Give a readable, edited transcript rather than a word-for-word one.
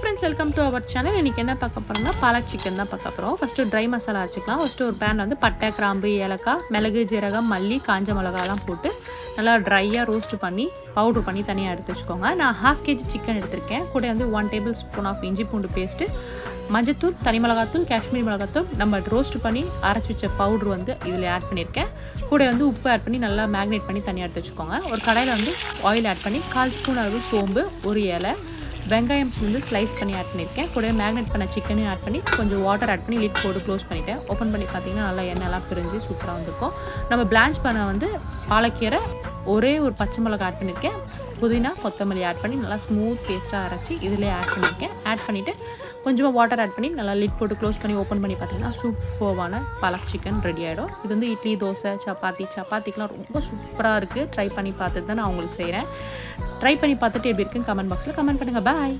Friends, welcome to our channel. இன்றைக்கி என்ன பார்க்க போகிறோம்னா பாலக் சிக்கன் தான் பார்க்க போகிறோம். ஃபஸ்ட்டு ட்ரை மசாலா வச்சுக்கலாம். ஃபஸ்ட்டு ஒரு பேன் வந்து பட்டை, கிராம்பு, ஏலக்காய், மிளகு, ஜீரகம், மல்லி, காஞ்ச மிளகாலாம் போட்டு நல்லா ட்ரையாக ரோஸ்ட் பண்ணி பவுட்ரு பண்ணி தனியாக எடுத்து வச்சுக்கோங்க. நான் 1/2 kg சிக்கன் எடுத்திருக்கேன். கூட வந்து 1 டேபிள் ஸ்பூன் ஆஃப் இஞ்சி பூண்டு பேஸ்ட்டு, மஞ்சத்தூள், தனி மிளகாத்தூள், காஷ்மீரி மிளகாத்தூள், நம்ம ரோஸ்ட் பண்ணி அரைச்சி வச்ச பவுட்ரு வந்து இதில் ஆட் பண்ணியிருக்கேன். கூட வந்து உப்பு ஆட் பண்ணி நல்லா மேக்னேட் பண்ணி தனியாக எடுத்து வச்சுக்கோங்க. ஒரு கடாயில் வந்து ஆயில் ஆட் பண்ணி 1/4 ஸ்பூன் அளவு சோம்பு, ஒரு இலை, வெங்காயம் வந்து ஸ்லைஸ் பண்ணி ஆட் பண்ணியிருக்கேன். கூட மேக்னேட் பண்ண சிக்கனையும் ஆட் பண்ணி கொஞ்சம் வாட்டர் ஆட் பண்ணி லிட் போட்டு க்ளோஸ் பண்ணிவிட்டேன். ஓப்பன் பண்ணி பார்த்தீங்கன்னா நல்லா எண்ணெய்லாம் பிரிஞ்சு சூப்பராக வந்திருக்கும். நம்ம பிளான்ச் பண்ண வந்து பாலக்கீரை, ஒரே ஒரு பச்சை மிளகா ஆட் பண்ணியிருக்கேன். புதினா, கொத்தமல்லி ஆட் பண்ணி நல்லா ஸ்மூத் பேஸ்ட்டாக அரைச்சி இதிலே ஆட் பண்ணியிருக்கேன். ஆட் பண்ணிவிட்டு கொஞ்சமாக வாட்டர் ஆட் பண்ணி நல்லா லிட் போட்டு க்ளோஸ் பண்ணி ஓப்பன் பண்ணி பார்த்தீங்கன்னா சூப்பரான பாலக் சிக்கன் ரெடி ஆகிடும். இது வந்து இட்லி, தோசை, சப்பாத்திக்கெலாம் ரொம்ப சூப்பராக இருக்குது. ட்ரை பண்ணி பார்த்துட்டு தான் நான் உங்களுக்கு செய்கிறேன். ட்ரை பண்ணி பார்த்துட்டு எப்படி இருக்குன்னு கமெண்ட் பாக்ஸில் கமெண்ட் பண்ணுங்கள். பாய்.